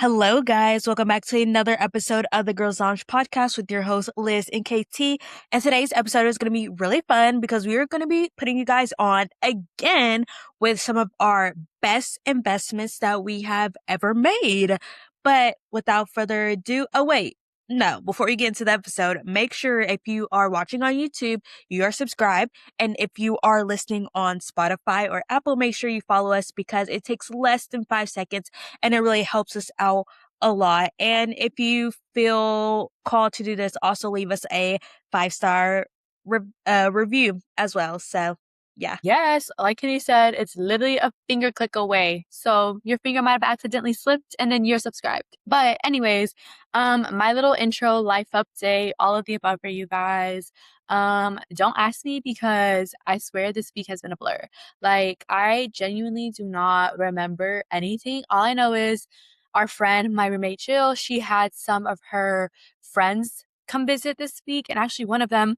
Hello, guys. Welcome back to another episode of the Girls Lounge podcast with your hosts, Liz and KT. And today's episode is going to be really fun because we are going to be putting you guys on again with some of our best investments that we have ever made. But without further ado, oh, wait. No, before you get into the episode, make sure if you are watching on YouTube, you are subscribed. And if you are listening on Spotify or Apple, make sure you follow us because it takes less than 5 seconds and it really helps us out a lot. And if you feel called to do this, also leave us a 5-star review as well. So, yeah. Yes, like Kenny said, it's literally a finger click away. So your finger might have accidentally slipped and then you're subscribed. But anyways, my little intro, life update, all of the above for you guys. Don't ask me because I swear this week has been a blur. Like I genuinely do not remember anything. All I know is our friend, my roommate Jill, she had some of her friends come visit this week, and actually one of them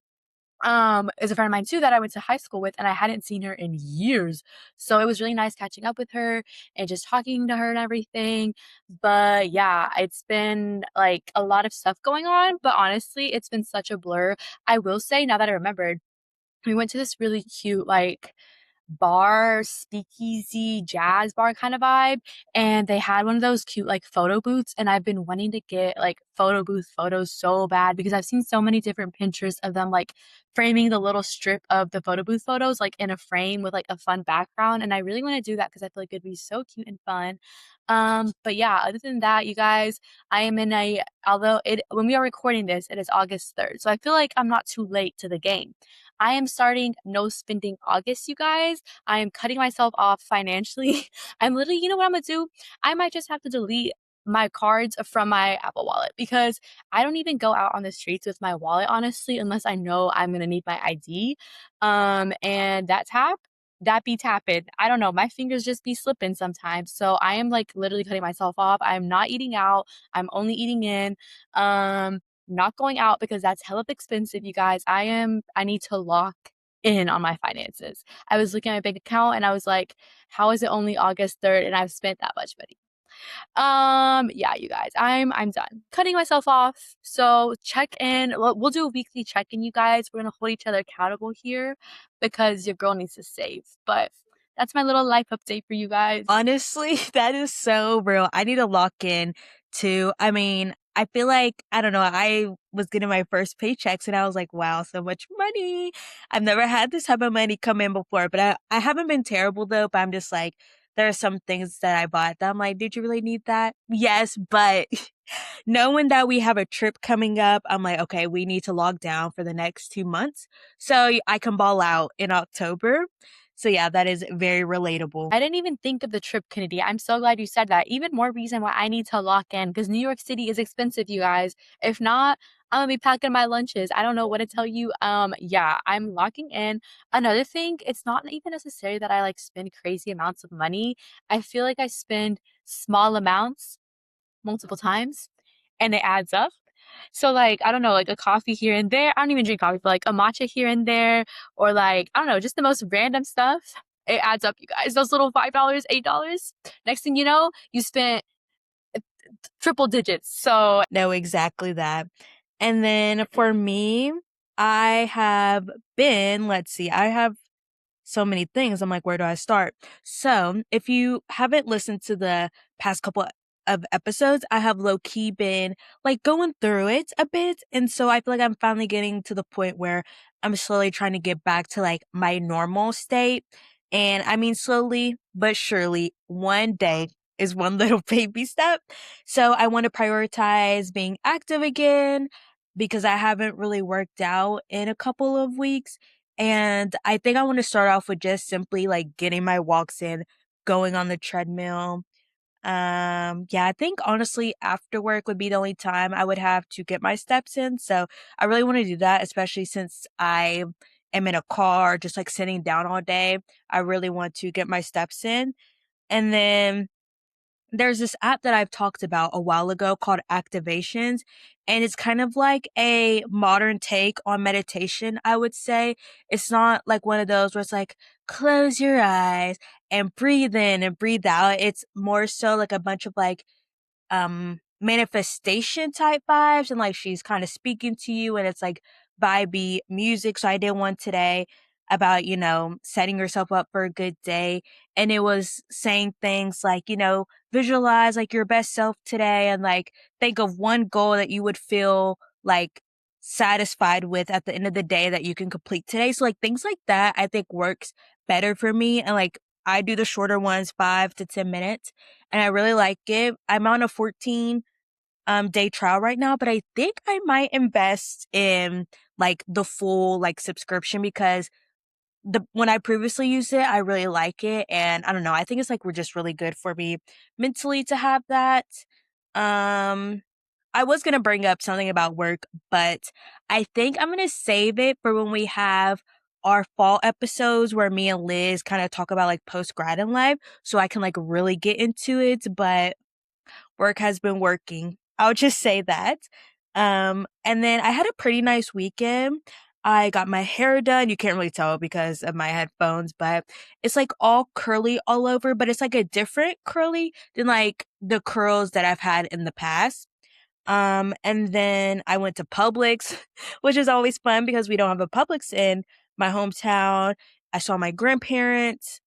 is a friend of mine too that I went to high school with, and I hadn't seen her in years. So it was really nice catching up with her and just talking to her and everything. But yeah, it's been like a lot of stuff going on, but honestly, it's been such a blur. I will say, now that I remembered, we went to this really cute like bar, speakeasy, jazz bar kind of vibe. And they had one of those cute like photo booths. And I've been wanting to get like photo booth photos so bad because I've seen so many different Pinterest of them like framing the little strip of the photo booth photos like in a frame with like a fun background. And I really want to do that because I feel like it'd be so cute and fun. But yeah, other than that, you guys, I am in a, although it, when we are recording this, it is August 3rd. So I feel like I'm not too late to the game. I am starting no spending August, you guys. I am cutting myself off financially. I'm literally, you know what I'm gonna do? I might just have to delete my cards from my Apple Wallet because I don't even go out on the streets with my wallet, honestly, unless I know I'm gonna need my ID. And that be tapping. I don't know. My fingers just be slipping sometimes. So I am like literally cutting myself off. I'm not eating out. I'm only eating in. Um, not going out because that's hella expensive, you guys. I need to lock in on my finances. I was looking at my bank account and I was like, how is it only August 3rd and I've spent that much money? Yeah, you guys, I'm done cutting myself off. So check in. We'll do a weekly check-in, you guys. We're gonna hold each other accountable here because your girl needs to save. But that's my little life update for you guys. Honestly, that is so real. I need to lock in too. I mean, I feel like, I don't know, I was getting my first paychecks and I was like, wow, so much money. I've never had this type of money come in before, but I haven't been terrible though, but I'm just like, there are some things that I bought that I'm like, did you really need that? Yes, but knowing that we have a trip coming up, I'm like, okay, we need to log down for the next 2 months so I can ball out in October. So yeah, that is very relatable. I didn't even think of the trip, Kennedy. I'm so glad you said that. Even more reason why I need to lock in because New York City is expensive, you guys. If not, I'm gonna be packing my lunches. I don't know what to tell you. Yeah, I'm locking in. Another thing, it's not even necessary that I like spend crazy amounts of money. I feel like I spend small amounts multiple times and it adds up. So like, I don't know, like a coffee here and there. I don't even drink coffee, but like a matcha here and there, or like, I don't know, just the most random stuff. It adds up, you guys. Those little $5, $8. Next thing you know, you spent triple digits. So Know exactly that. And then for me, I have been, let's see, I have so many things. I'm like, where do I start? So if you haven't listened to the past couple of episodes, I have low key been like going through it a bit. And so I feel like I'm finally getting to the point where I'm slowly trying to get back to like my normal state. And I mean, slowly but surely, one day is one little baby step. So I want to prioritize being active again because I haven't really worked out in a couple of weeks. And I think I want to start off with just simply like getting my walks in, going on the treadmill. Yeah, I think honestly after work would be the only time I would have to get my steps in. So I really want to do that, especially since I am in a car, just like sitting down all day. I really want to get my steps in. And then there's this app that I've talked about a while ago called Activations, and it's kind of like a modern take on meditation, I would say. It's not like one of those where it's like, close your eyes and breathe in and breathe out. It's more so like a bunch of like manifestation type vibes, and like she's kind of speaking to you, and it's like vibey music. So I did one today about, setting yourself up for a good day. And it was saying things like, visualize like your best self today, and like think of one goal that you would feel like satisfied with at the end of the day that you can complete today. So like things like that I think works better for me. And like I do the shorter ones, 5 to 10 minutes, and I really like it. I'm on a 14 day trial right now, but I think I might invest in like the full like subscription, because the when I previously used it, I really like it, and I don't know, I think it's like we're just really good for me mentally to have that. Um I was going to bring up something about work, but I think I'm going to save it for when we have our fall episodes where me and Liz kind of talk about like post grad and life, so I can like really get into it, but work has been working. I'll just say that. And then I had a pretty nice weekend. I got my hair done. You can't really tell because of my headphones, but it's like all curly all over, but it's like a different curly than like the curls that I've had in the past. And then I went to Publix, which is always fun because we don't have a Publix in my hometown. I saw my grandparents.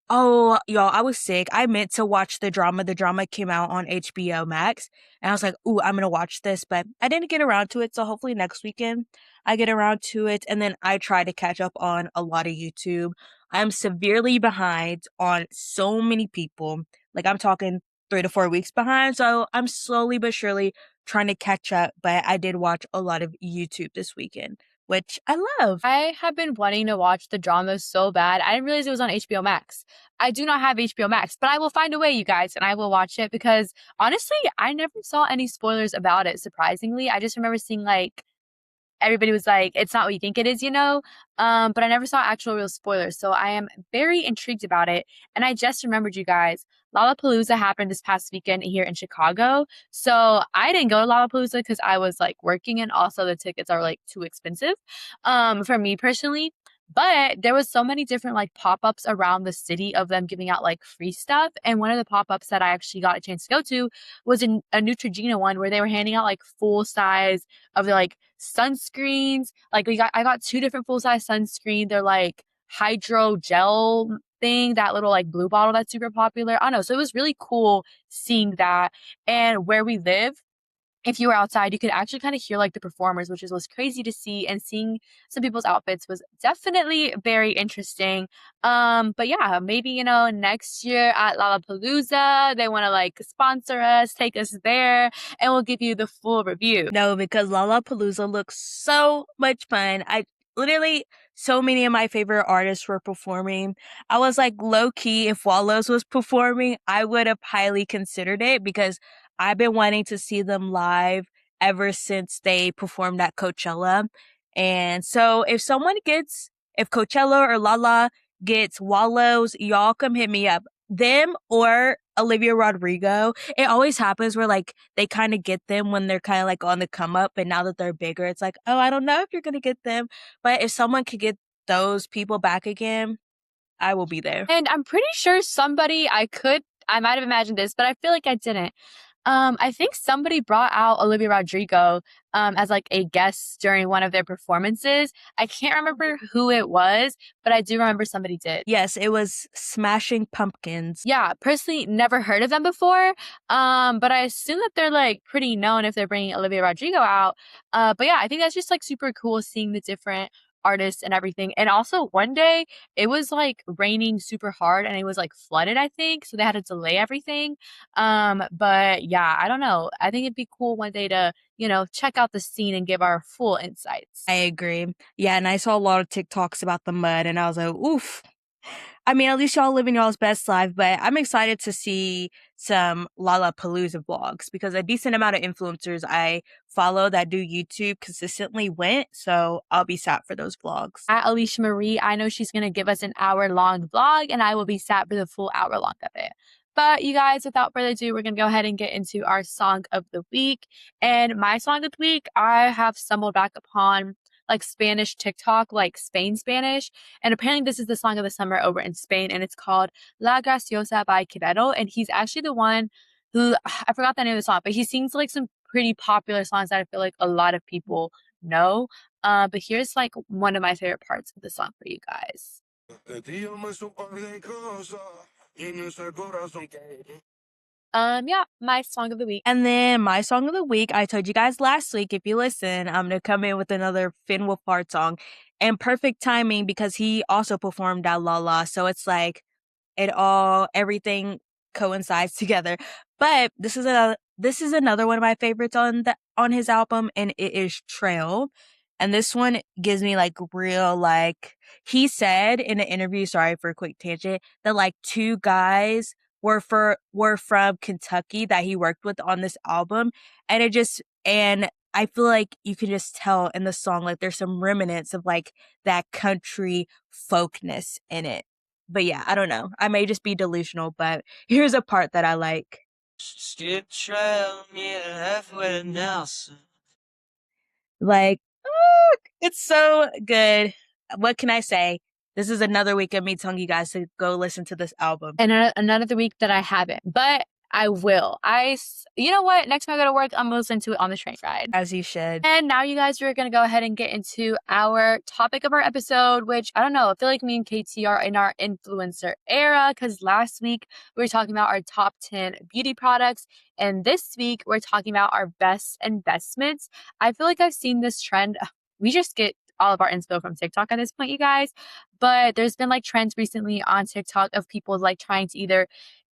Oh, y'all, I was sick. I meant to watch the drama. The drama came out on HBO Max, and I was like, "Ooh, I'm gonna watch this," but I didn't get around to it. So hopefully next weekend I get around to it. And then I try to catch up on a lot of YouTube. I'm severely behind on so many people. Like I'm talking 3 to 4 weeks behind. So I'm slowly but surely trying to catch up. But I did watch a lot of YouTube this weekend, which I love. I have been wanting to watch the drama so bad. I didn't realize it was on HBO Max. I do not have HBO Max, but I will find a way, you guys, and I will watch it because honestly, I never saw any spoilers about it, surprisingly. I just remember seeing like everybody was like, it's not what you think it is, you know? But I never saw actual real spoilers. So I am very intrigued about it. And I just remembered, you guys, Lollapalooza happened this past weekend here in Chicago. So I didn't go to Lollapalooza because I was like working, and also the tickets are like too expensive for me personally. But there was so many different like pop-ups around the city of them giving out like free stuff. And one of the pop-ups that I actually got a chance to go to was a Neutrogena one where they were handing out like full size of the like sunscreens. Like I got two different full size sunscreen. They're like hydro gel thing, that little like blue bottle that's super popular. I don't know. So it was really cool seeing that. And where we live, if you were outside, you could actually kind of hear like the performers, which was crazy to see. And seeing some people's outfits was definitely very interesting. But yeah, maybe, next year at Lollapalooza, they want to like sponsor us, take us there, and we'll give you the full review. No, because Lollapalooza looks so much fun. I literally, so many of my favorite artists were performing. I was like low key, if Wallows was performing, I would have highly considered it because I've been wanting to see them live ever since they performed at Coachella. And so if Coachella or Lala gets Wallows, y'all come hit me up. Them or Olivia Rodrigo. It always happens where like they kind of get them when they're kind of like on the come up, and now that they're bigger, it's like, oh, I don't know if you're gonna get them, but if someone could get those people back again, I will be there. And I'm pretty sure I might have imagined this, but I feel like I didn't. I think somebody brought out Olivia Rodrigo as like a guest during one of their performances. I can't remember who it was, but I do remember somebody did. Yes, it was Smashing Pumpkins. Yeah, personally never heard of them before. But I assume that they're like pretty known if they're bringing Olivia Rodrigo out. But yeah, I think that's just like super cool seeing the different artists and everything. And also one day it was like raining super hard and it was like flooded, I think. So they had to delay everything. But yeah, I don't know. I think it'd be cool one day to, check out the scene and give our full insights. I agree. Yeah, and I saw a lot of TikToks about the mud, and I was like, oof. I mean, at least y'all living y'all's best life, but I'm excited to see some Lollapalooza vlogs because a decent amount of influencers I follow that do YouTube consistently went, so I'll be sat for those vlogs. At Alicia Marie, I know she's going to give us an hour-long vlog, and I will be sat for the full hour-long of it. But you guys, without further ado, we're going to go ahead and get into our song of the week. And my song of the week, I have stumbled back upon like Spanish TikTok, like Spain Spanish. And apparently this is the song of the summer over in Spain, and it's called La Graciosa by Quevedo. And he's actually the one who I forgot the name of the song, but he sings like some pretty popular songs that I feel like a lot of people know. But here's like one of my favorite parts of the song for you guys. Yeah, my song of the week. And then my song of the week, I told you guys last week, if you listen, I'm going to come in with another Finn Wolfhard song. And perfect timing because he also performed at La La. So it's like everything coincides together. But this is another one of my favorites on his album, and it is Trail. And this one gives me like real like he said in an interview, sorry for a quick tangent, that like two guys were from Kentucky that he worked with on this album. And I feel like you can just tell in the song like there's some remnants of like that country folkness in it. But yeah, I don't know. I may just be delusional, but here's a part that I like. Skip trail near halfway Nelson. Like, it's so good. What can I say? This is another week of me telling you guys to go listen to this album. And another week that I haven't, but I will. You know what? Next time I go to work, I'm gonna listen to it on the train ride. As you should. And now, you guys, we're gonna go ahead and get into our topic of our episode, which I don't know. I feel like me and Katie are in our influencer era because last week we were talking about our top 10 beauty products, and this week we're talking about our best investments. I feel like I've seen this trend. We just get all of our inspo from TikTok at this point, you guys. But there's been like trends recently on TikTok of people like trying to either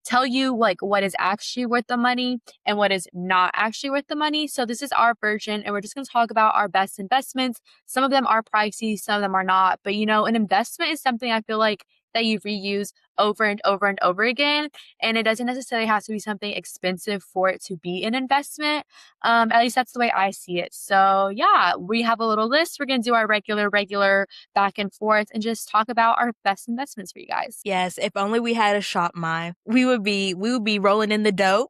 tell you like what is actually worth the money and what is not actually worth the money. So this is our version, and we're just going to talk about our best investments. Some of them are pricey, some of them are not. But an investment is something I feel like that you reuse over and over and over again. And it doesn't necessarily have to be something expensive for it to be an investment. At least that's the way I see it. So yeah, we have a little list. We're going to do our regular back and forth and just talk about our best investments for you guys. Yes, if only we had a shop my, we would be rolling in the dough.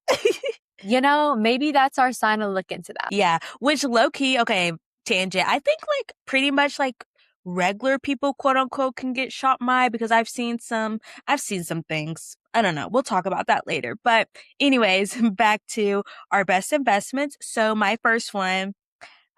Maybe that's our sign to look into that. Yeah, which low key, okay, tangent. I think like pretty much like regular people, quote unquote, can get shop my because I've seen some things. I don't know. We'll talk about that later. But anyways, back to our best investments. So my first one,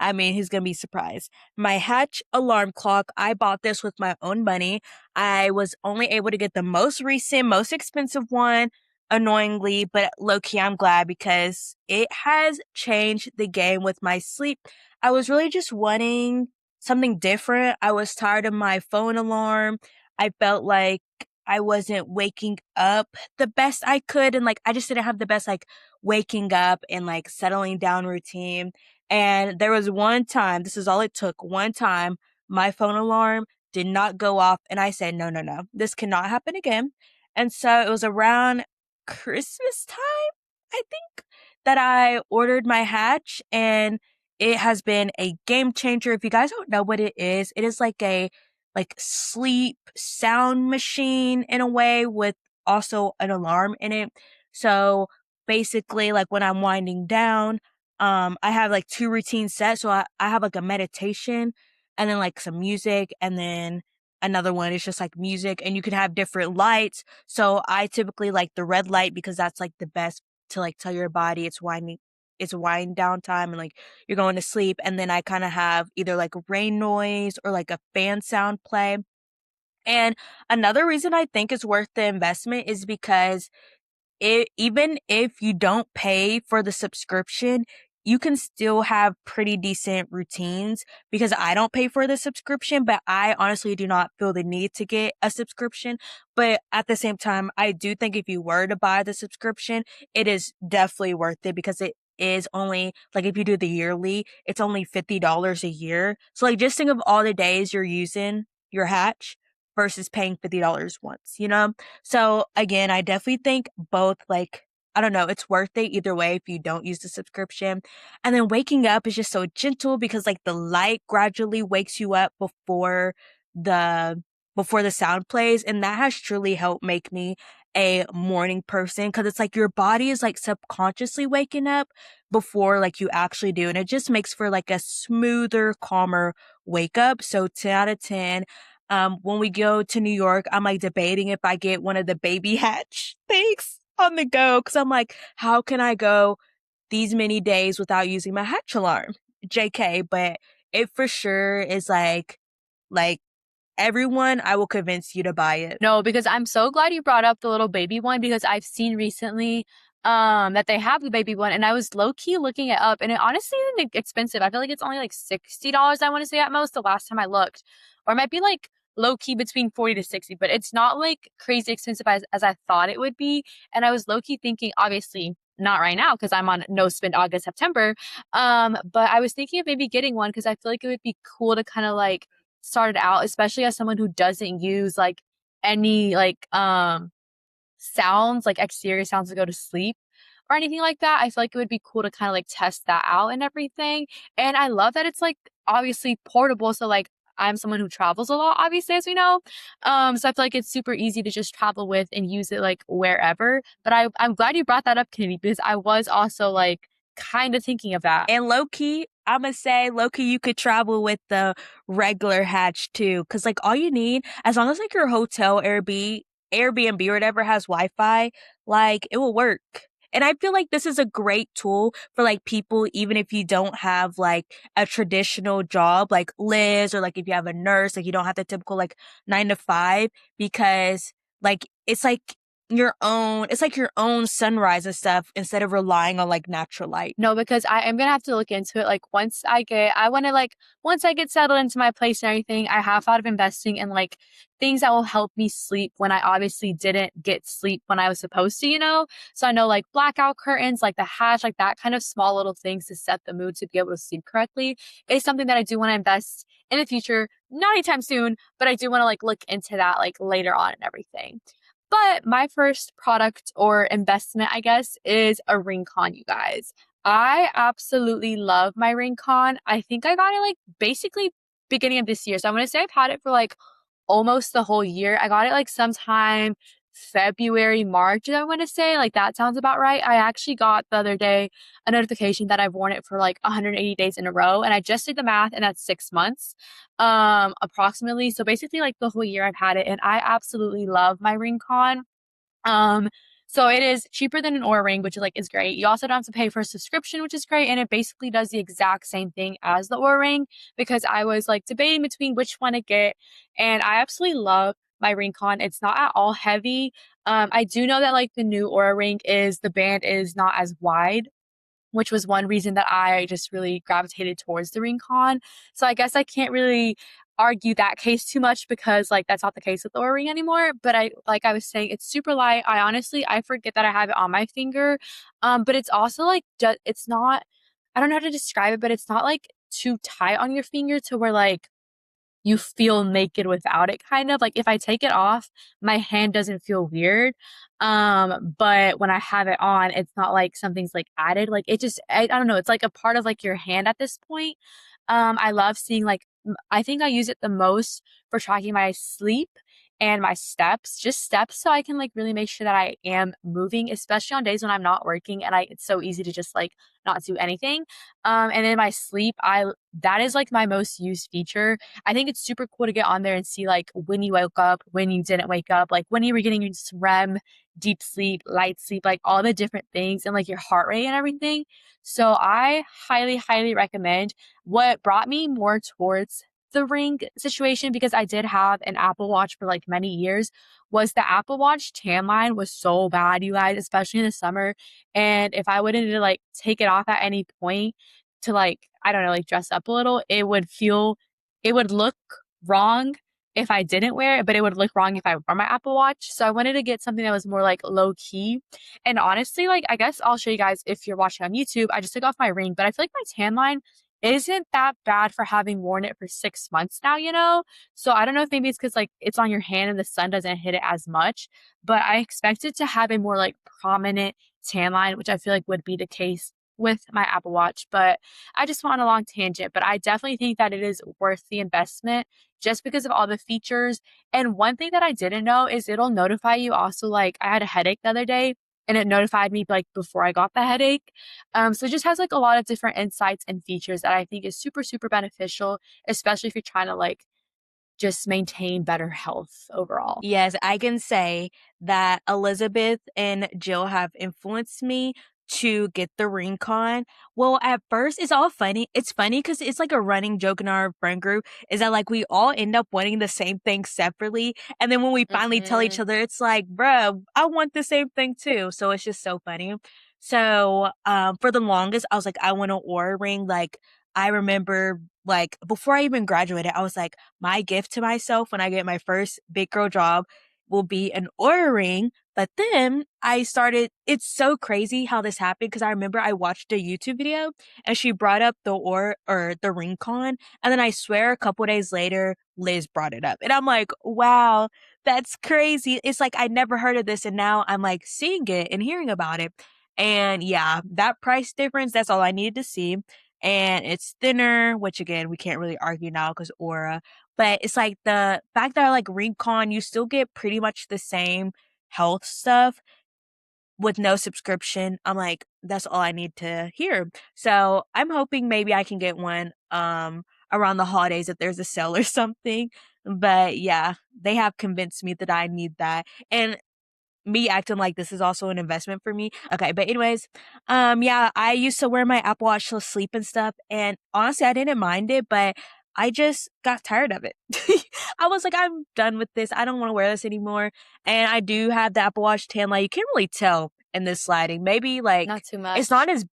I mean, he's going to be surprised. My Hatch alarm clock, I bought this with my own money. I was only able to get the most recent, most expensive one, annoyingly, but low key, I'm glad because it has changed the game with my sleep. I was really just wanting something different. I was tired of my phone alarm. I felt like I wasn't waking up the best I could. And like, I just didn't have the best like waking up and like settling down routine. And there was one time, this is all it took, one time, my phone alarm did not go off. And I said, no, no, no, this cannot happen again. And so it was around Christmas time, I think, that I ordered my Hatch. And it has been a game changer. If you guys don't know what it is like a sleep sound machine in a way with also an alarm in it. So basically, like when I'm winding down, I have like two routines set. So I have like a meditation and then like some music, and then another one is just like music, and you can have different lights. So I typically like the red light because that's like the best to like tell your body it's wind down time and like you're going to sleep. And then I kind of have either like rain noise or like a fan sound play. And another reason I think it's worth the investment is because even if you don't pay for the subscription, you can still have pretty decent routines because I don't pay for the subscription, but I honestly do not feel the need to get a subscription. But at the same time, I do think if you were to buy the subscription, it is definitely worth it because it is only like if you do the yearly, it's only $50 a year. So like just think of all the days you're using your Hatch versus paying $50 once, you know? So again, I definitely think both like I don't know, it's worth it either way if you don't use the subscription. And then waking up is just so gentle because like the light gradually wakes you up the before the sound plays, and that has truly helped make me a morning person because it's like your body is like subconsciously waking up before like you actually do, and it just makes for like a smoother, calmer wake up. So 10 out of 10. When we go to New York, I'm like debating if I get one of the baby Hatch things. on the go because I'm like, how can I go these many days without using my hatch alarm? JK, but it for sure is like everyone, I will convince you to buy it. No, because I'm so glad you brought up the little baby one because I've seen recently that they have the baby one and I was low key looking it up and it honestly isn't expensive. I feel like it's only like $60 I want to say at most the last time I looked. Or it might be like low key between 40 to 60, but it's not like crazy expensive as I thought it would be. And I was low key thinking, obviously not right now because I'm on no spend August, September. But I was thinking of maybe getting one because I feel like it would be cool to kind of like started out, especially as someone who doesn't use like any like sounds, like exterior sounds to go to sleep or anything like that. I feel like it would be cool to kind of like test that out and everything. And I love that it's like obviously portable. So like I'm someone who travels a lot, obviously, as we know. So I feel like it's super easy to just travel with and use it like wherever. But I'm glad you brought that up, Kennedy, because I was also like kind of thinking of that. And low key, I'm gonna say low key, you could travel with the regular hatch too, because like all you need, as long as like your hotel Airbnb or whatever has Wi-Fi, like it will work. And I feel like this is a great tool for like people, even if you don't have like a traditional job like Liz, or like if you have a nurse, like you don't have the typical like 9 to 5, because like it's like your own sunrise and stuff instead of relying on like natural light. No, because I am gonna have to look into it. Like I want to like once I get settled into my place and everything, I have thought of investing in like things that will help me sleep when I obviously didn't get sleep when I was supposed to, you know? So I know like blackout curtains, like the hash, like that kind of small little things to set the mood to be able to sleep correctly is something that I do want to invest in the future, not anytime soon, but I do want to like look into that like later on and everything. But my first product or investment, I guess, is a ring con, you guys. I absolutely love my ring con. I think I got it like basically beginning of this year. So I'm going to say I've had it for like almost the whole year. I got it like sometime February, March, I want to say. Like that sounds about right. I actually got the other day a notification that I've worn it for like 180 days in a row. And I just did the math and that's 6 months, approximately. So basically like the whole year I've had it and I absolutely love my ring con. Um, so it is cheaper than an Oura ring, which is like is great. You also don't have to pay for a subscription, which is great, and it basically does the exact same thing as the Oura ring because I was like debating between which one to get, and I absolutely love my ring con. It's not at all heavy. I do know that like the new Oura ring is the band is not as wide, which was one reason that I just really gravitated towards the Ring-Con. So I guess I can't really argue that case too much because like that's not the case with the Oura Ring anymore. But I like I was saying, it's super light. I honestly I forget that I have it on my finger. But it's also like it's not I don't know how to describe it, but it's not like too tight on your finger to where like you feel naked without it kind of like if I take it off my hand doesn't feel weird, but when I have it on it's not like something's like added like it just I don't know it's like a part of like your hand at this point. I love seeing like I think I use it the most for tracking my sleep and my steps, just steps so I can like really make sure that I am moving, especially on days when I'm not working and I it's so easy to just like not do anything. And then my sleep, I that is like my most used feature. I think it's super cool to get on there and see like when you woke up, when you didn't wake up, like when you were getting your REM, deep sleep, light sleep, like all the different things and like your heart rate and everything. So I highly, highly recommend. What brought me more towards the ring situation, because I did have an Apple Watch for like many years, was the Apple Watch tan line was so bad, you guys, especially in the summer. And if I wanted to like take it off at any point to like, I don't know, like dress up a little, it would look wrong if I didn't wear it, but it would look wrong if I wore my Apple Watch. So I wanted to get something that was more like low key. And honestly, like I guess I'll show you guys if you're watching on YouTube. I just took off my ring, but I feel like my tan line isn't that bad for having worn it for 6 months now, you know? So I don't know if maybe it's because like it's on your hand and the sun doesn't hit it as much, but I expect it to have a more like prominent tan line, which I feel like would be the case with my Apple Watch. But I just went on a long tangent, but I definitely think that it is worth the investment just because of all the features. And one thing that I didn't know is it'll notify you also like I had a headache the other day and it notified me like before I got the headache. So it just has like a lot of different insights and features that I think is super, super beneficial, especially if you're trying to like just maintain better health overall. Yes, I can say that Elizabeth and Jill have influenced me to get the ring con. Well, at first, it's all funny. It's funny because it's like a running joke in our friend group is that like we all end up wanting the same thing separately. And then when we finally tell each Hmm. other, it's like, bruh, I want the same thing too. So it's just so funny. So for the longest, I was like, I want an Aura ring. Like, I remember like before I even graduated, I was like, my gift to myself when I get my first big girl job will be an Aura ring. But then I started, it's so crazy how this happened because I remember I watched a YouTube video and she brought up the Aura or the ring con. And then I swear a couple days later, Liz brought it up. And I'm like, wow, that's crazy. It's like I never heard of this. And now I'm like seeing it and hearing about it. And yeah, that price difference, that's all I needed to see. And it's thinner, which again, we can't really argue now because Aura. But it's like the fact that I like Recon, you still get pretty much the same health stuff with no subscription. I'm like, that's all I need to hear. So I'm hoping maybe I can get one around the holidays if there's a sale or something. But yeah, they have convinced me that I need that. And me acting like this is also an investment for me. Okay, but anyways, yeah, I used to wear my Apple Watch to sleep and stuff, and honestly, I didn't mind it, but I just got tired of it. I was like, I'm done with this. I don't want to wear this anymore. And I do have the Apple Watch tan. Like you can't really tell in this sliding. Maybe like Not too it's much. not as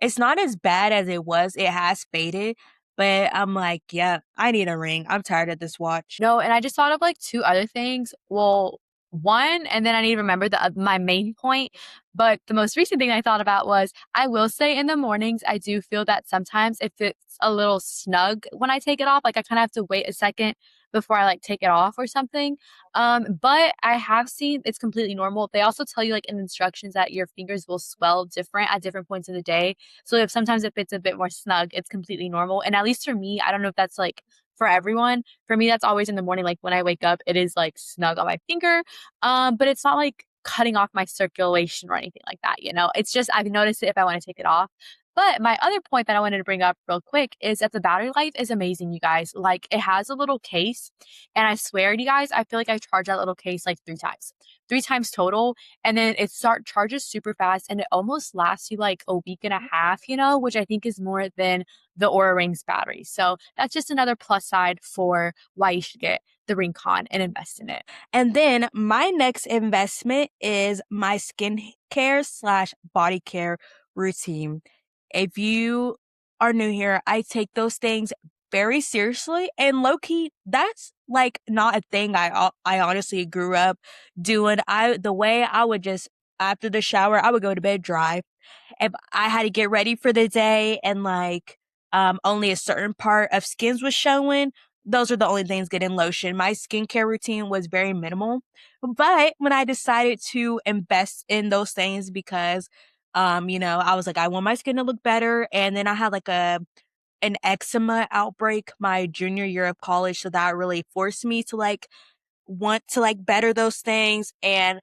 it's not as bad as it was. It has faded, but I'm like, yeah, I need a ring. I'm tired of this watch. No, and I just thought of like two other things. Well, one, and then I need to remember my main point. But the most recent thing I thought about was I will say in the mornings, I do feel that sometimes if it's a little snug when I take it off, like I kind of have to wait a second before I like take it off or something. But I have seen it's completely normal. They also tell you like in instructions that your fingers will swell different at different points of the day. So if it's a bit more snug, it's completely normal. And at least for me, I don't know if that's like for everyone. For me, that's always in the morning. Like when I wake up, it is like snug on my finger. But it's not like cutting off my circulation or anything like that, you know? It's just I've noticed it if I want to take it off. But my other point that I wanted to bring up real quick is that the battery life is amazing, you guys. Like it has a little case, and I swear to you guys, I feel like I charged that little case like three times total, and then it start charges super fast, and it almost lasts you like a week and a half, you know, which I think is more than the Aura Rings battery. So that's just another plus side for why you should get the Ring Con and invest in it. And then my next investment is my skincare slash body care routine. If you are new here, I take those things very seriously and low key, that's like not a thing I honestly grew up doing. The way I would just after the shower, I would go to bed dry if I had to get ready for the day and like only a certain part of skins was showing, those are the only things getting lotion. My skincare routine was very minimal. But when I decided to invest in those things because I was like, I want my skin to look better. And then I had like an eczema outbreak my junior year of college. So that really forced me to like want to like better those things. And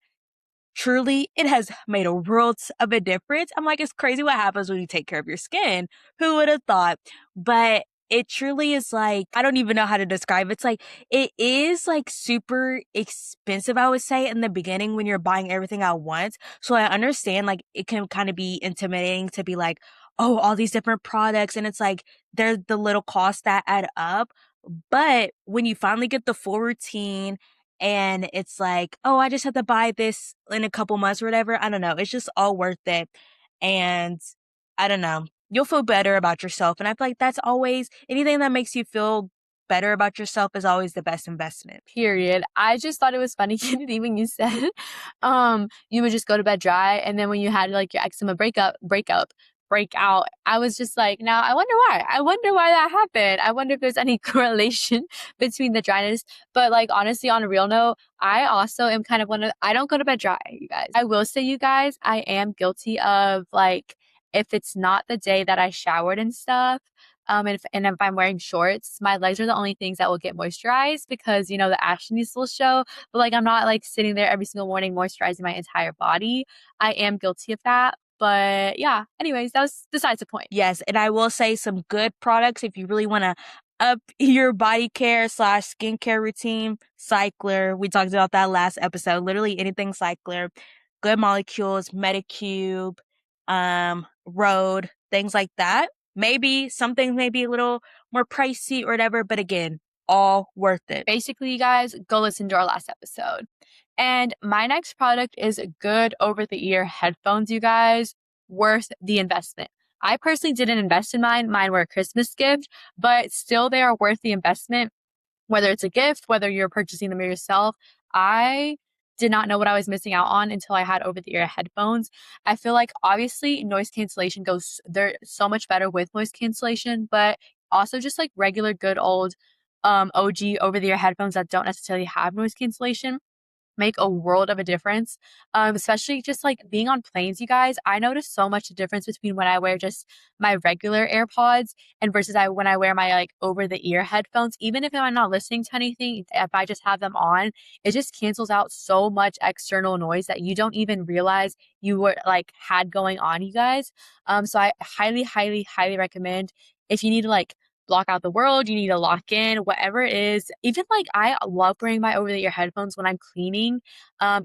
truly, it has made a world of a difference. I'm like, it's crazy what happens when you take care of your skin. Who would have thought? But it truly is like, I don't even know how to describe it. It's like, it is like super expensive, I would say, in the beginning when you're buying everything at once. So I understand like it can kind of be intimidating to be like, oh, all these different products. And it's like, there's the little costs that add up. But when you finally get the full routine and it's like, oh, I just have to buy this in a couple months or whatever. I don't know. It's just all worth it. And I don't know. You'll feel better about yourself. And I feel like that's always anything that makes you feel better about yourself is always the best investment. Period. I just thought it was funny, Kennedy, when you said you would just go to bed dry, and then when you had like your eczema break out, I was just like, now I wonder why. I wonder why that happened. I wonder if there's any correlation between the dryness. But like honestly, on a real note, I also am kind of I don't go to bed dry, you guys. I will say, you guys, I am guilty of like if it's not the day that I showered and stuff. And if I'm wearing shorts, my legs are the only things that will get moisturized because, you know, the ashiness will show. But like, I'm not like sitting there every single morning moisturizing my entire body. I am guilty of that. But yeah, anyways, that was besides the point. Yes. And I will say some good products if you really want to up your body care slash skincare routine. Cycler. We talked about that last episode. Literally anything cycler. Good molecules, Medicube, Rhode, things like that. Maybe some things may be a little more pricey or whatever, but again, all worth it. Basically, you guys, go listen to our last episode. And my next product is good over the ear headphones, you guys. Worth the investment. I personally didn't invest in mine. Mine were a Christmas gift, but still they are worth the investment. Whether it's a gift, whether you're purchasing them yourself. I did not know what I was missing out on until I had over the ear headphones. I feel like obviously noise cancellation goes there so much better with noise cancellation, but also just like regular good old OG over the ear headphones that don't necessarily have noise cancellation make a world of a difference. Especially just like being on planes, you guys. I notice so much difference between when I wear just my regular AirPods and versus when I wear my like over the ear headphones. Even if I'm not listening to anything, if I just have them on, it just cancels out so much external noise that you don't even realize you were like had going on, you guys. So I highly, highly, highly recommend if you need to like block out the world, you need to lock in, whatever it is. Even like I love wearing my over the ear headphones when I'm cleaning.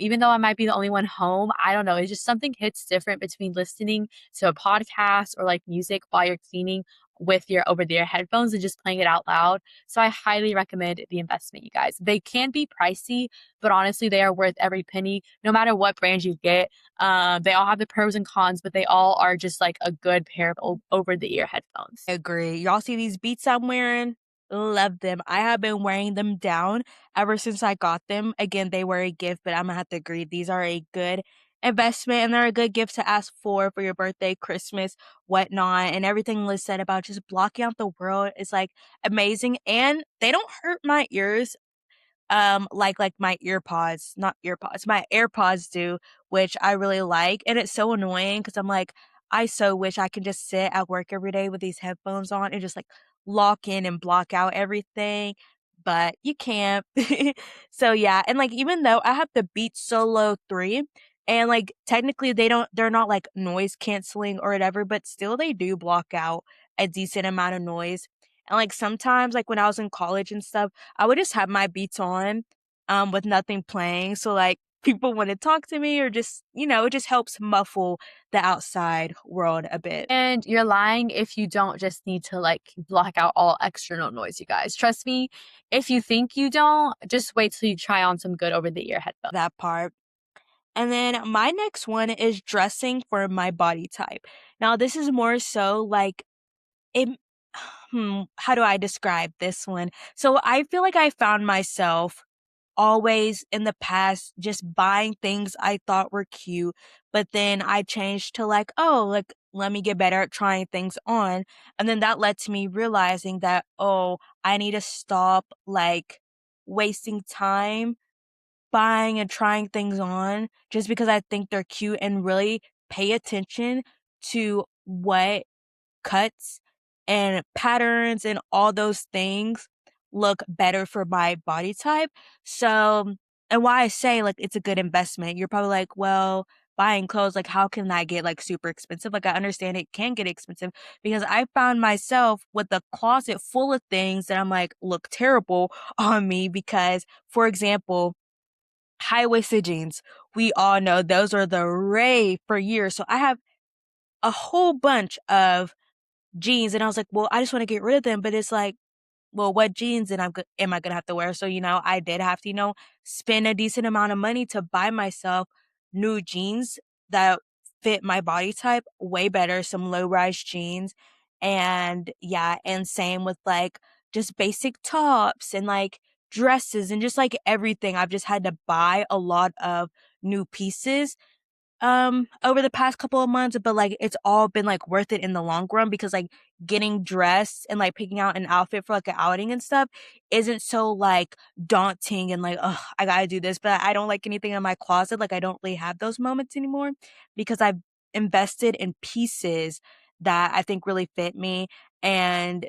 Even though I might be the only one home, I don't know. It's just something hits different between listening to a podcast or like music while you're cleaning with your over the ear headphones and just playing it out loud. So I highly recommend the investment, you guys. They can be pricey, but honestly, they are worth every penny, no matter what brand you get. They all have the pros and cons, but they all are just like a good pair of over the ear headphones. I agree. Y'all see these beats I'm wearing? Love them. I have been wearing them down ever since I got them. Again, they were a gift, but I'm gonna have to agree. These are a good investment and they're a good gift to ask for your birthday, Christmas, whatnot, and everything Liz said about just blocking out the world is like amazing. And they don't hurt my ears like my earpods, not earpods, my AirPods do, which I really like. And it's so annoying because I'm like, I so wish I could just sit at work every day with these headphones on and just like lock in and block out everything, but you can't. So yeah, and like even though I have the Beats Solo 3 and like technically they're not like noise canceling or whatever, but still they do block out a decent amount of noise. And like sometimes like when I was in college and stuff, I would just have my beats on, with nothing playing. So like people want to talk to me or just, it just helps muffle the outside world a bit. And you're lying if you don't just need to like block out all external noise, you guys. Trust me, if you think you don't, just wait till you try on some good over the ear headphones. That part. And then my next one is dressing for my body type. Now this is more so like it how do I describe this one? So I feel like I found myself always in the past just buying things I thought were cute, but then I changed to like, oh, like let me get better at trying things on. And then that led to me realizing that, oh, I need to stop like wasting time buying and trying things on just because I think they're cute and really pay attention to what cuts and patterns and all those things look better for my body type. So, and why I say like it's a good investment, you're probably like, well, buying clothes, like how can that get like super expensive? Like I understand it can get expensive because I found myself with a closet full of things that I'm like look terrible on me because, for example, high-waisted jeans. We all know those are the rave for years. So I have a whole bunch of jeans and I was like, well, I just want to get rid of them. But it's like, well, what jeans am I gonna have to wear? So, I did have to, spend a decent amount of money to buy myself new jeans that fit my body type way better, some low-rise jeans. And yeah, and same with like just basic tops and like dresses and just like everything. I've just had to buy a lot of new pieces over the past couple of months, but like it's all been like worth it in the long run because like getting dressed and like picking out an outfit for like an outing and stuff isn't so like daunting and like, oh, I gotta do this. But I don't like anything in my closet. Like I don't really have those moments anymore because I've invested in pieces that I think really fit me. And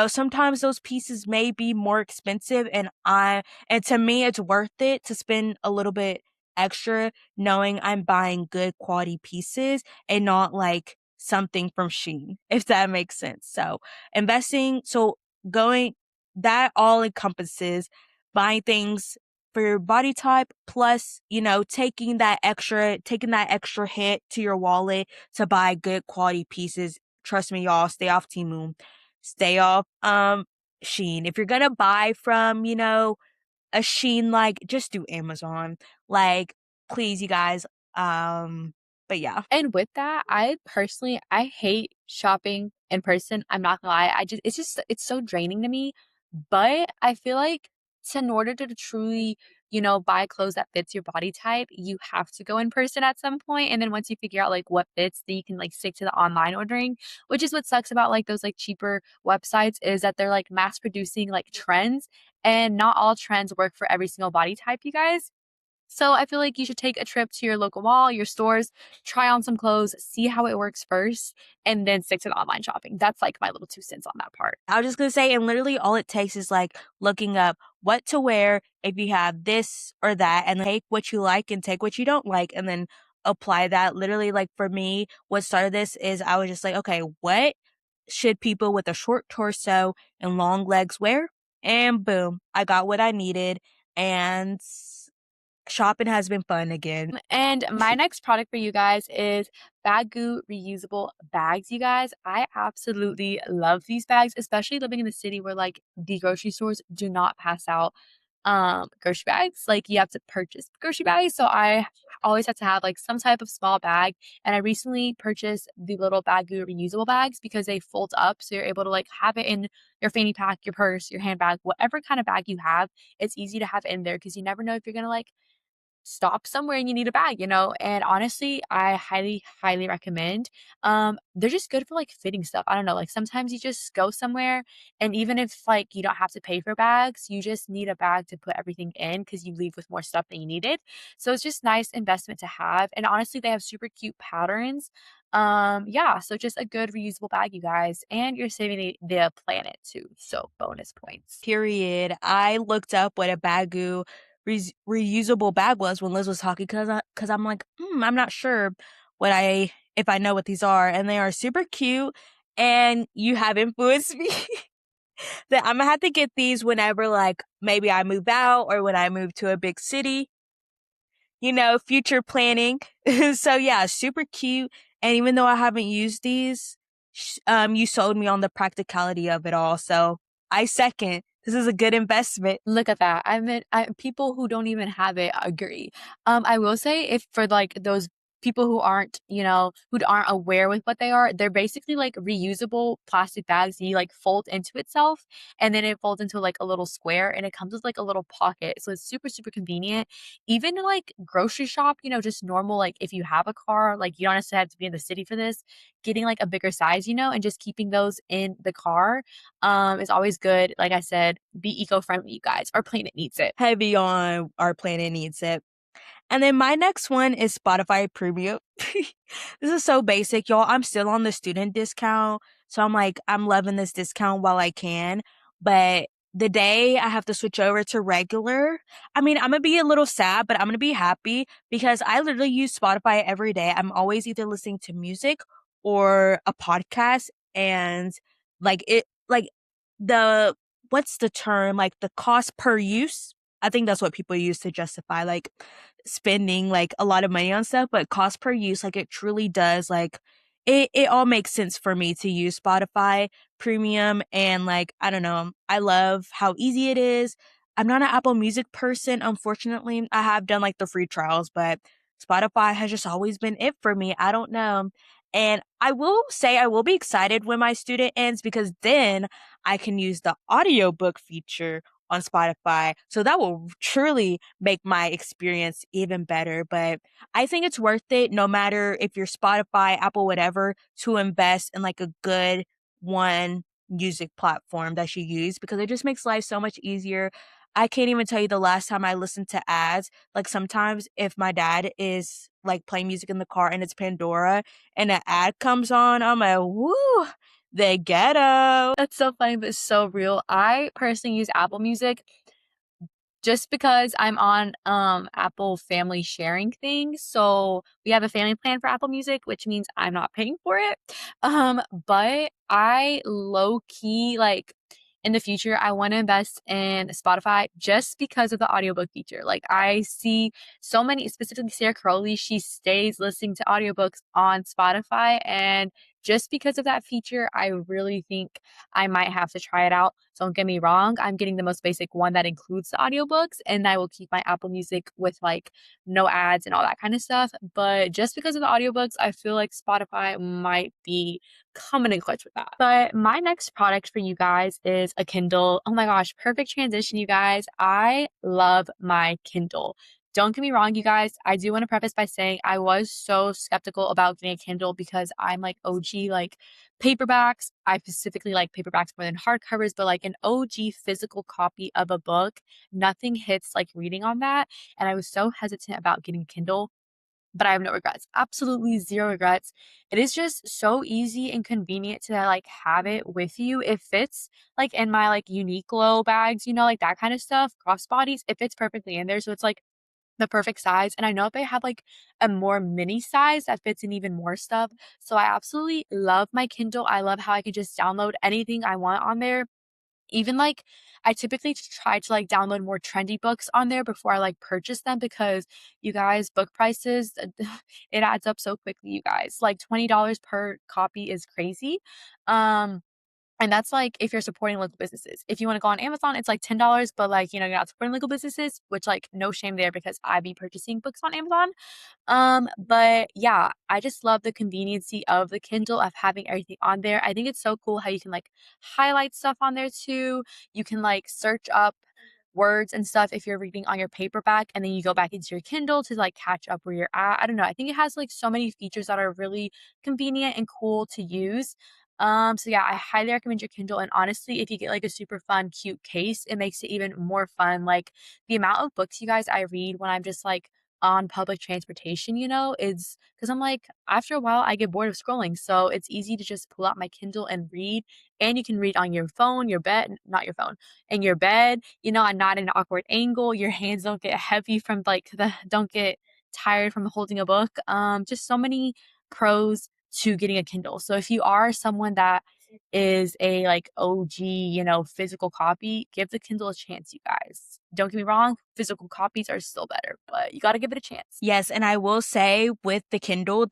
sometimes those pieces may be more expensive and to me it's worth it to spend a little bit extra knowing I'm buying good quality pieces and not like something from Shein, if that makes sense. So investing, so going that all encompasses buying things for your body type plus, taking that extra hit to your wallet to buy good quality pieces. Trust me, y'all, stay off Temu. Stay off Sheen. If you're gonna buy from, a Sheen, like, just do Amazon. Like, please, you guys. But yeah. And with that, I hate shopping in person. I'm not gonna lie. It's so draining to me. But I feel like in order to truly, buy clothes that fits your body type, you have to go in person at some point. And then once you figure out like what fits, then you can like stick to the online ordering, which is what sucks about like those like cheaper websites is that they're like mass producing like trends, and not all trends work for every single body type, you guys. So I feel like you should take a trip to your local mall, your stores, try on some clothes, see how it works first, and then stick to the online shopping. That's like my little 2 cents on that part. I was just gonna say, and literally all it takes is like looking up what to wear if you have this or that, and take what you like and take what you don't like, and then apply that. Literally, like for me, what started this is I was just like, okay, what should people with a short torso and long legs wear? And boom, I got what I needed, and shopping has been fun again. And my next product for you guys is Bagu reusable bags, you guys. I absolutely love these bags, especially living in the city where like the grocery stores do not pass out grocery bags. Like you have to purchase grocery bags. So I always have to have like some type of small bag. And I recently purchased the little Bagu reusable bags because they fold up. So you're able to like have it in your fanny pack, your purse, your handbag, whatever kind of bag you have. It's easy to have in there because you never know if you're gonna like stop somewhere and you need a bag, And honestly, I highly, highly recommend. They're just good for like fitting stuff. I don't know, like sometimes you just go somewhere and even if like you don't have to pay for bags, you just need a bag to put everything in because you leave with more stuff than you needed. So it's just nice investment to have. And honestly, they have super cute patterns. Yeah, so just a good reusable bag, you guys, and you're saving the planet too. So bonus points. Period. I looked up what a Bagu reusable bag was when Liz was talking because I'm like, I'm not sure if I know what these are, and they are super cute. And you have influenced me that I'm gonna have to get these whenever, like, maybe I move out or when I move to a big city. Future planning. So yeah, super cute. And even though I haven't used these, you sold me on the practicality of it all. So I second. This is a good investment. Look at that. People who don't even have it agree. I will say if for like those people who aren't, who aren't aware with what they are, they're basically like reusable plastic bags you like fold into itself and then it folds into like a little square and it comes with like a little pocket. So it's super, super convenient. Even to like grocery shop, just normal, like if you have a car, like you don't necessarily have to be in the city for this, getting like a bigger size, and just keeping those in the car is always good. Like I said, be eco-friendly, you guys. Our planet needs it. Heavy on our planet needs it. And then my next one is Spotify Premium. This is so basic, y'all. I'm still on the student discount. So I'm like, I'm loving this discount while I can. But the day I have to switch over to regular, I mean, I'm going to be a little sad, but I'm going to be happy because I literally use Spotify every day. I'm always either listening to music or a podcast. And like the, what's the term? Like the cost per use. I think that's what people use to justify like spending like a lot of money on stuff, but cost per use, like it truly does, like it all makes sense for me to use Spotify Premium. And like, I don't know, I love how easy it is. I'm not an Apple Music person, unfortunately. I have done like the free trials, but Spotify has just always been it for me. I don't know. And I will say I will be excited when my student ends because then I can use the audiobook feature on Spotify. So that will truly make my experience even better. But I think it's worth it no matter if you're Spotify, Apple, whatever, to invest in like a good one music platform that you use because it just makes life so much easier. I can't even tell you the last time I listened to ads. Like sometimes if my dad is like playing music in the car and it's Pandora and an ad comes on, I'm like, woo, the ghetto. That's so funny, but so real. I personally use Apple Music just because I'm on Apple family sharing thing. So we have a family plan for Apple Music, which means I'm not paying for it. But I low key like in the future, I want to invest in Spotify just because of the audiobook feature. Like I see so many, specifically Sarah Crowley, she stays listening to audiobooks on Spotify. And just because of that feature, I really think I might have to try it out. Don't get me wrong, I'm getting the most basic one that includes the audiobooks, and I will keep my Apple Music with like no ads and all that kind of stuff. But just because of the audiobooks, I feel like Spotify might be coming in clutch with that. But my next product for you guys is a Kindle. Oh my gosh, perfect transition, you guys. I love my Kindle. Don't get me wrong, you guys. I do want to preface by saying I was so skeptical about getting a Kindle because I'm like OG, like paperbacks. I specifically like paperbacks more than hardcovers, but like an OG physical copy of a book, nothing hits like reading on that. And I was so hesitant about getting a Kindle, but I have no regrets. Absolutely zero regrets. It is just so easy and convenient to like have it with you. It fits like in my like Uniqlo bags, like that kind of stuff, crossbodies. It fits perfectly in there. So it's like the perfect size. And I know they have like a more mini size that fits in even more stuff. So I absolutely love my Kindle. I love how I can just download anything I want on there. Even like I typically try to like download more trendy books on there before I like purchase them because you guys, book prices, it adds up so quickly, you guys. Like $20 per copy is crazy. Um and that's like if you're supporting local businesses. If you want to go on Amazon, it's like $10, but like, you're not supporting local businesses, which like no shame there because I be purchasing books on Amazon. But yeah, I just love the conveniency of the Kindle of having everything on there. I think it's so cool how you can like highlight stuff on there too. You can like search up words and stuff if you're reading on your paperback and then you go back into your Kindle to like catch up where you're at. I don't know. I think it has like so many features that are really convenient and cool to use. So yeah, I highly recommend your Kindle. And honestly, if you get like a super fun, cute case, it makes it even more fun. Like the amount of books you guys I read when I'm just like on public transportation, is because I'm like, after a while, I get bored of scrolling. So it's easy to just pull out my Kindle and read. And you can read on your phone, your bed, not your phone, in your bed, and not in an awkward angle. Your hands don't get heavy from like don't get tired from holding a book. Just so many pros to getting a Kindle. So if you are someone that is a like OG, physical copy, give the Kindle a chance, you guys. Don't get me wrong, physical copies are still better, but you got to give it a chance. Yes, and I will say with the Kindle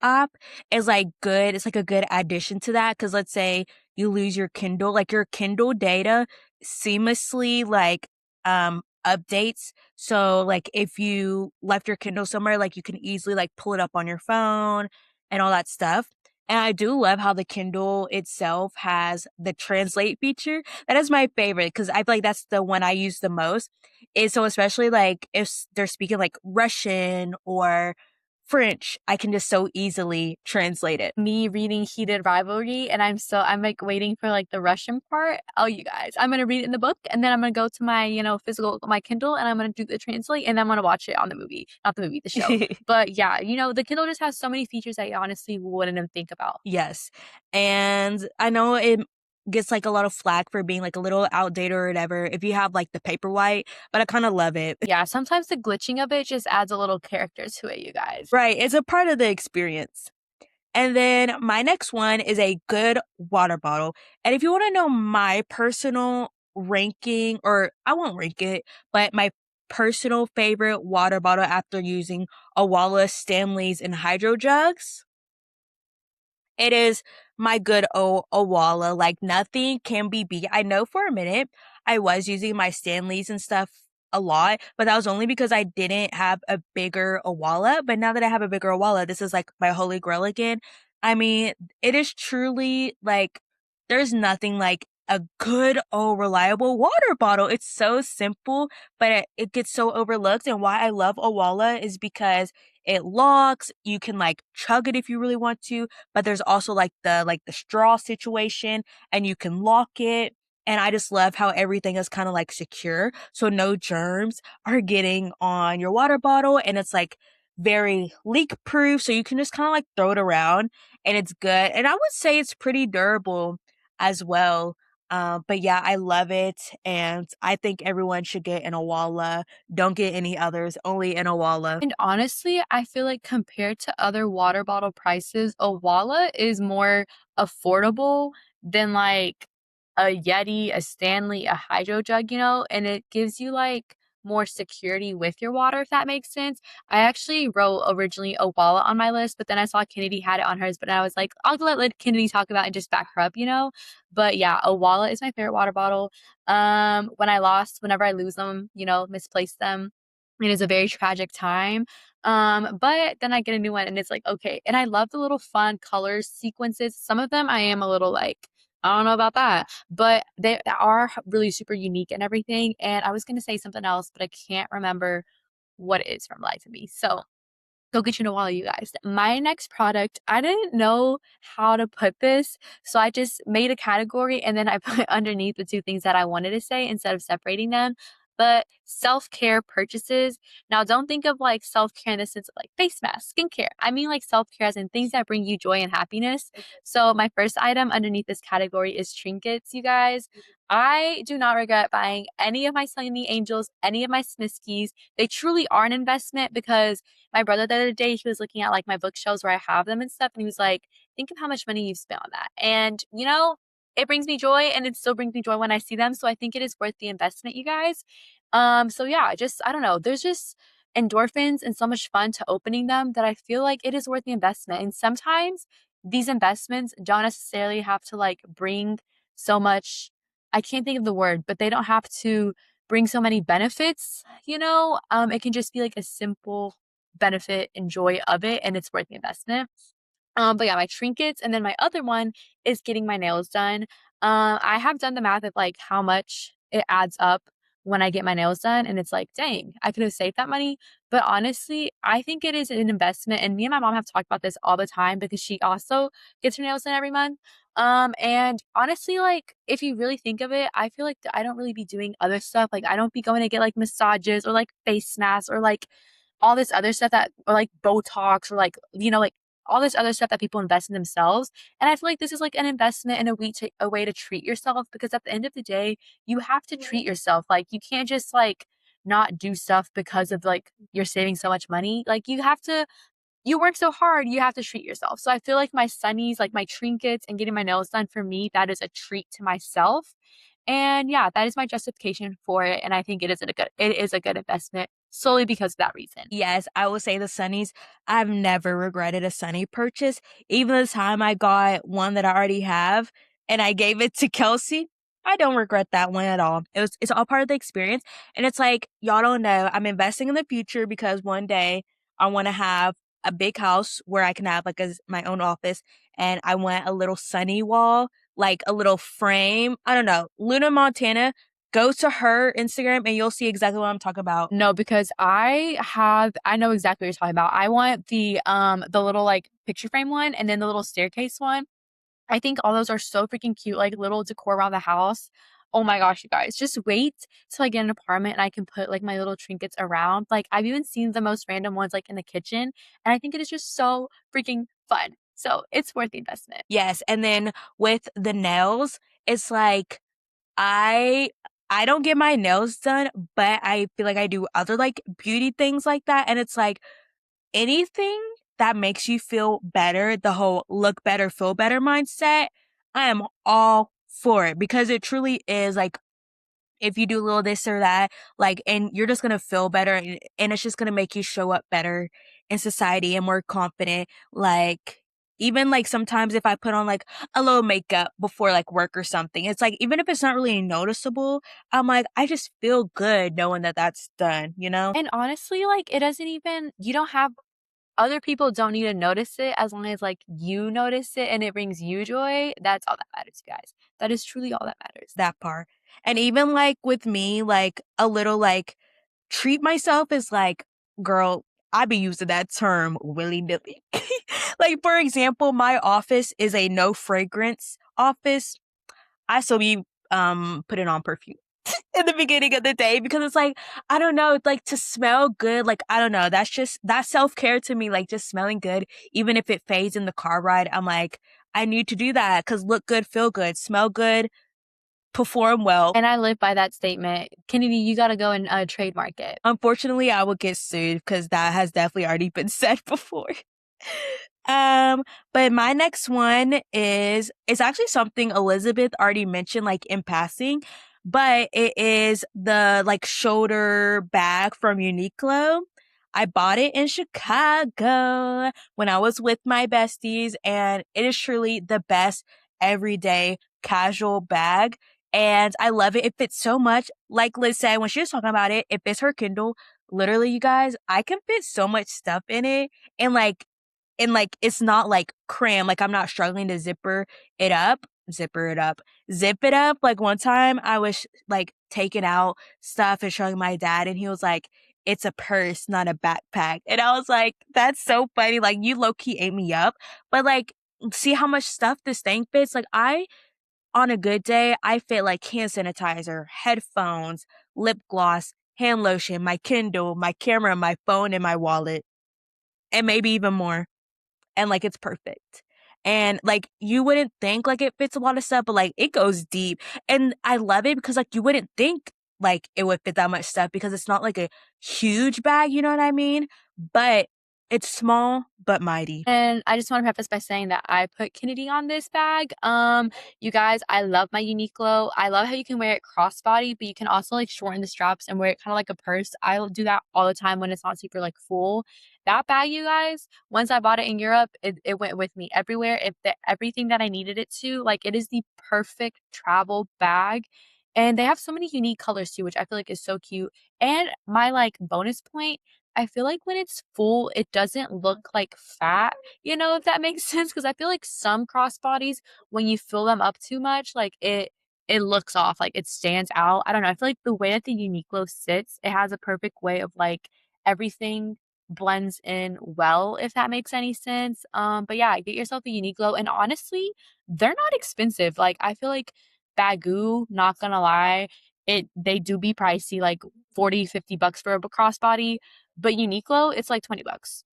app is like good. It's like a good addition to that because let's say you lose your Kindle, like your Kindle data seamlessly like updates. So like if you left your Kindle somewhere, like you can easily like pull it up on your phone and all that stuff. And I do love how the Kindle itself has the translate feature. That is my favorite because I feel like that's the one I use the most is so especially like if they're speaking like Russian or French, I can just so easily translate it. Me reading Heated Rivalry, and I'm like waiting for like the Russian part. Oh, you guys, I'm gonna read it in the book, and then I'm gonna go to my physical my Kindle, and I'm gonna do the translate, and I'm gonna watch it on the movie, not the movie, the show. But yeah, the Kindle just has so many features that you honestly wouldn't even think about. Yes. And I know it gets like a lot of flack for being like a little outdated or whatever if you have like the paperwhite, but I kind of love it. Yeah, sometimes the glitching of it just adds a little character to it, you guys. Right. It's a part of the experience. And then my next one is a good water bottle. And if you want to know my personal ranking, or I won't rank it, but my personal favorite water bottle after using Awala, Stanley's, and Hydro Jugs, it is my good old Awala. Like nothing can be beat. I know for a minute I was using my Stanleys and stuff a lot, but that was only because I didn't have a bigger Awala. But now that I have a bigger Awala, this is like my holy grail again. I mean, it is truly like there's nothing like a good old reliable water bottle. It's so simple, but it gets so overlooked. And why I love Awala is because it locks. You can like chug it if you really want to, but there's also like the straw situation and you can lock it. And I just love how everything is kind of like secure. So no germs are getting on your water bottle and it's like very leak proof. So you can just kind of like throw it around and it's good. And I would say it's pretty durable as well. But yeah, I love it. And I think everyone should get an Awala. Don't get any others, only an Awala. And honestly, I feel like compared to other water bottle prices, Owala is more affordable than like a Yeti, a Stanley, a Hydro jug, and it gives you like more security with your water, if that makes sense. I actually wrote originally a wallet on my list, but then I saw Kennedy had it on hers, but I was like, I'll let Kennedy talk about it and just back her up. But yeah, a wallet is my favorite water bottle. Whenever I lose them, misplace them, it is a very tragic time. But then I get a new one and it's like, okay. And I love the little fun colors sequences. Some of them I am a little like, I don't know about that, but they are really super unique and everything. And I was going to say something else, but I can't remember what it is from Life to Me. So go get you a wallet, you guys. My next product, I didn't know how to put this, so I just made a category and then I put underneath the two things that I wanted to say instead of separating them. But self-care purchases. Now, don't think of like self-care in the sense of like face mask, skincare. I mean like self-care as in things that bring you joy and happiness. So my first item underneath this category is trinkets, you guys. I do not regret buying any of my Sunny Angels, any of my Smiskies. They truly are an investment because my brother the other day, he was looking at like my bookshelves where I have them and stuff, and he was like, think of how much money you've spent on that. And it brings me joy and it still brings me joy when I see them. So I think it is worth the investment, you guys. So yeah, just I don't know. There's just endorphins and so much fun to opening them that I feel like it is worth the investment. And sometimes these investments don't necessarily have to like bring so much, I can't think of the word, but they don't have to bring so many benefits. It can just be like a simple benefit and joy of it, and it's worth the investment. But yeah, my trinkets, and then my other one is getting my nails done. I have done the math of like how much it adds up when I get my nails done, and it's like, dang, I could have saved that money. But honestly, I think it is an investment, and me and my mom have talked about this all the time because she also gets her nails done every month. And honestly, like if you really think of it, I feel like I don't really be doing other stuff. Like I don't be going to get like massages or like face masks or like all this other stuff that or like Botox or like all this other stuff that people invest in themselves. And I feel like this is like an investment and a way to treat yourself because at the end of the day, you have to treat yourself. Like you can't just like not do stuff because of like you're saving so much money. Like you work so hard, you have to treat yourself. So I feel like my sunnies, like my trinkets and getting my nails done for me, that is a treat to myself. And yeah, that is my justification for it. And I think it is a good investment solely because of that reason. Yes, I will say the sunnies. I've never regretted a sunny purchase. Even the time I got one that I already have and I gave it to Kelsey, I don't regret that one at all. It's all part of the experience. And it's like, y'all don't know, I'm investing in the future because one day I want to have a big house where I can have like my own office, and I want a little sunny wall, like a little frame. I don't know. Luna Montana, go to her Instagram and you'll see exactly what I'm talking about. No, because I know exactly what you're talking about. I want the little like picture frame one and then the little staircase one. I think all those are so freaking cute, like little decor around the house. Oh my gosh, you guys, just wait till I get an apartment and I can put like my little trinkets around. Like I've even seen the most random ones like in the kitchen, and I think it is just so freaking fun. So it's worth the investment. Yes, and then with the nails, it's like I I don't get my nails done, but I feel like I do other like beauty things like that, and it's like anything that makes you feel better, the whole look better, feel better mindset, I am all for it because it truly is like if you do a little this or that, like, and you're just gonna feel better, and it's just gonna make you show up better in society and more confident. Like, even like sometimes if I put on like a little makeup before like work or something, it's like, even if it's not really noticeable, I'm like, I just feel good knowing that that's done, you know? And honestly, like it doesn't even you don't have other people don't need to notice it as long as like you notice it and it brings you joy. That's all that matters, you guys. That is truly all that matters. That part. And even like with me, like a little like treat myself is like, girl, I be using that term willy nilly. Like, for example, my office is a no fragrance office. I still be putting on perfume in the beginning of the day because it's like, I don't know, it's like to smell good. Like, I don't know. That's self care to me. Like just smelling good, even if it fades in the car ride. I'm like, I need to do that because look good, feel good, smell good, perform well. And I live by that statement. Kennedy, you got to go and trademark it. Unfortunately, I will get sued because that has definitely already been said before. Um, but my next one is it's actually something Elizabeth already mentioned, like in passing, but it is the like shoulder bag from Uniqlo. I bought it in Chicago when I was with my besties, and it is truly the best everyday casual bag. And I love it. It fits so much. Like Liz said when she was talking about it, it fits her Kindle. Literally, you guys, I can fit so much stuff in it. And like it's not like cram, like I'm not struggling to it up, zipper it up, zip it up. Like one time I was like taking out stuff and showing my dad, and he was like, it's a purse, not a backpack. And I was like, that's so funny. Like you low key ate me up. But like see how much stuff this thing fits. Like I on a good day, I fit like hand sanitizer, headphones, lip gloss, hand lotion, my Kindle, my camera, my phone, and my wallet, and maybe even more, and like it's perfect. And like you wouldn't think like it fits a lot of stuff, but like it goes deep. And I love it because like you wouldn't think like it would fit that much stuff because it's not like a huge bag, you know what I mean? But it's small but mighty. And I just want to preface by saying that I put Kennedy on this bag. You guys, I love my Uniqlo. I love how you can wear it crossbody, but you can also like shorten the straps and wear it kind of like a purse. I'll do that all the time when it's not super like full. That bag, you guys, once I bought it in Europe, it went with me everywhere. Everything that I needed it to, like it is the perfect travel bag. And they have so many unique colors too, which I feel like is so cute. And my like bonus point, I feel like when it's full, it doesn't look like fat, if that makes sense. Because I feel like some crossbodies, when you fill them up too much, like it looks off, like it stands out. I don't know. I feel like the way that the Uniqlo sits, it has a perfect way of like everything blends in well, if that makes any sense. But yeah, get yourself a Uniqlo, and honestly, they're not expensive. Like I feel like Bagoo, not gonna lie, they do be pricey, like 40, $50 for a crossbody. But Uniqlo, it's like $20,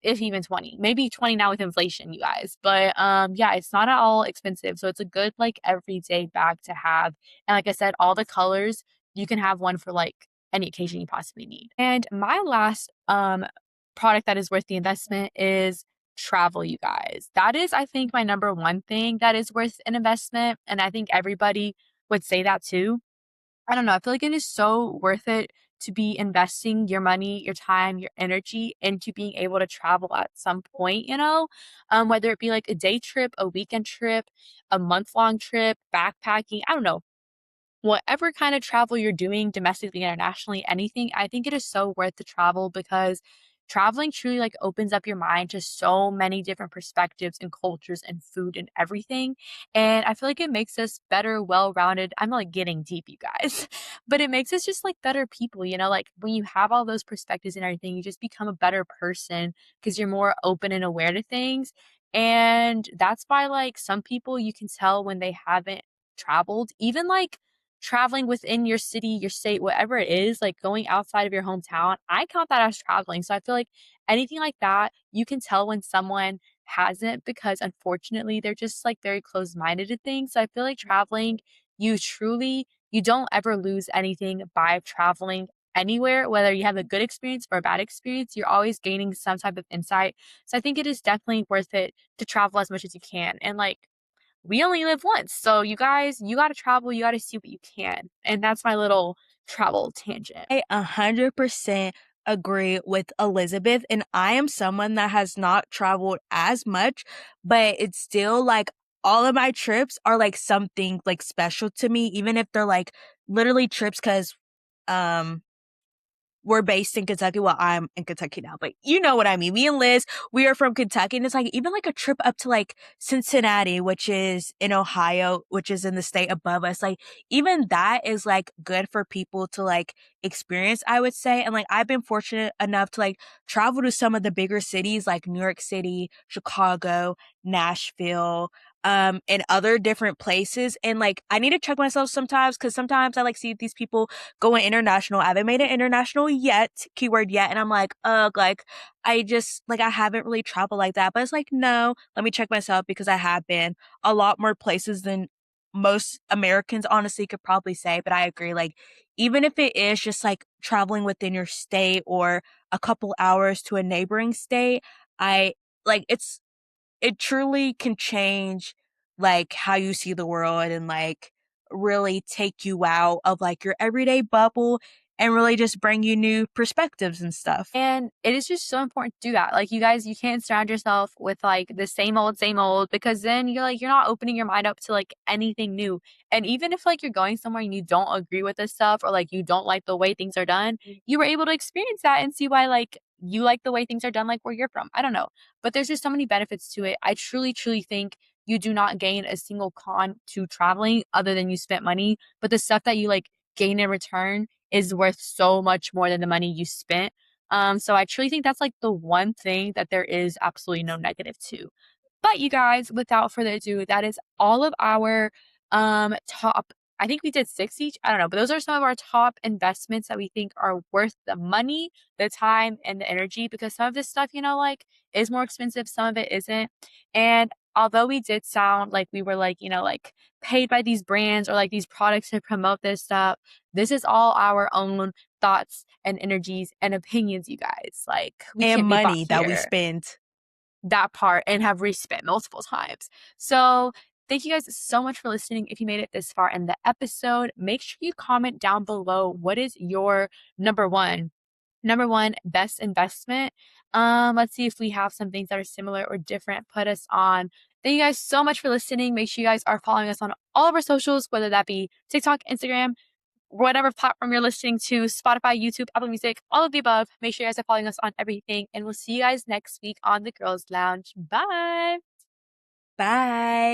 if even 20. Maybe 20 now with inflation, you guys. But yeah, it's not at all expensive. So it's a good like everyday bag to have. And like I said, all the colors, you can have one for like any occasion you possibly need. And my last product that is worth the investment is travel, you guys. That is, I think, my number one thing that is worth an investment. And I think everybody would say that too. I don't know. I feel like it is so worth it to be investing your money, your time, your energy into being able to travel at some point, whether it be like a day trip, a weekend trip, a month-long trip, backpacking. I don't know, whatever kind of travel you're doing domestically, internationally, anything, I think it is so worth the travel because traveling truly like opens up your mind to so many different perspectives and cultures and food and everything. And I feel like it makes us better, well-rounded. I'm like getting deep, you guys, but it makes us just like better people, like when you have all those perspectives and everything, you just become a better person because you're more open and aware to things. And that's why like some people you can tell when they haven't traveled, even like traveling within your city, your state, whatever it is, like going outside of your hometown, I count that as traveling. So I feel like anything like that, you can tell when someone hasn't because unfortunately they're just like very closed-minded to things. So I feel like traveling, you don't ever lose anything by traveling anywhere, whether you have a good experience or a bad experience, you're always gaining some type of insight. So I think it is definitely worth it to travel as much as you can. And like we only live once. So you guys, you got to travel, you got to see what you can. And that's my little travel tangent. I 100% agree with Elizabeth. And I am someone that has not traveled as much, but it's still like all of my trips are like something like special to me, even if they're like literally trips because um we're based in Kentucky. Well, I'm in Kentucky now, but you know what I mean. Me and Liz, we are from Kentucky, and it's like even like a trip up to like Cincinnati, which is in Ohio, which is in the state above us. Like even that is like good for people to like experience, I would say. And like I've been fortunate enough to like travel to some of the bigger cities like New York City, Chicago, Nashville, and other different places. And like I need to check myself sometimes because sometimes I like see these people going international. I haven't made it international yet, keyword yet. And I'm like, ugh, like I just like I haven't really traveled like that. But it's like, no, let me check myself because I have been a lot more places than most Americans honestly could probably say. But I agree, like even if it is just like traveling within your state or a couple hours to a neighboring state, I like it truly can change like how you see the world and like really take you out of like your everyday bubble and really just bring you new perspectives and stuff. And it is just so important to do that. Like, you guys, you can't surround yourself with like the same old, because then you're like, you're not opening your mind up to like anything new. And even if like you're going somewhere and you don't agree with this stuff, or like you don't like the way things are done, you were able to experience that and see why like you like the way things are done, like where you're from. I don't know. But there's just so many benefits to it. I truly, truly think you do not gain a single con to traveling other than you spent money. But the stuff that you like gain in return is worth so much more than the money you spent. So I truly think that's like the one thing that there is absolutely no negative to. But you guys, without further ado, that is all of our top, I think we did 6 each. I don't know, but those are some of our top investments that we think are worth the money, the time, and the energy, because some of this stuff, like is more expensive, some of it isn't. And although we did sound like we were like, like paid by these brands or like these products to promote this stuff, this is all our own thoughts and energies and opinions, you guys. Like, we And can't be bought money that we here, spent. that part, and have respent multiple times. So thank you guys so much for listening. If you made it this far in the episode, make sure you comment down below what is your number one best investment. Let's see if we have some things that are similar or different. Put us on. Thank you guys so much for listening. Make sure you guys are following us on all of our socials, whether that be TikTok, Instagram, whatever platform you're listening to, Spotify, YouTube, Apple Music, all of the above. Make sure you guys are following us on everything. And we'll see you guys next week on the Girls Lounge. Bye. Bye.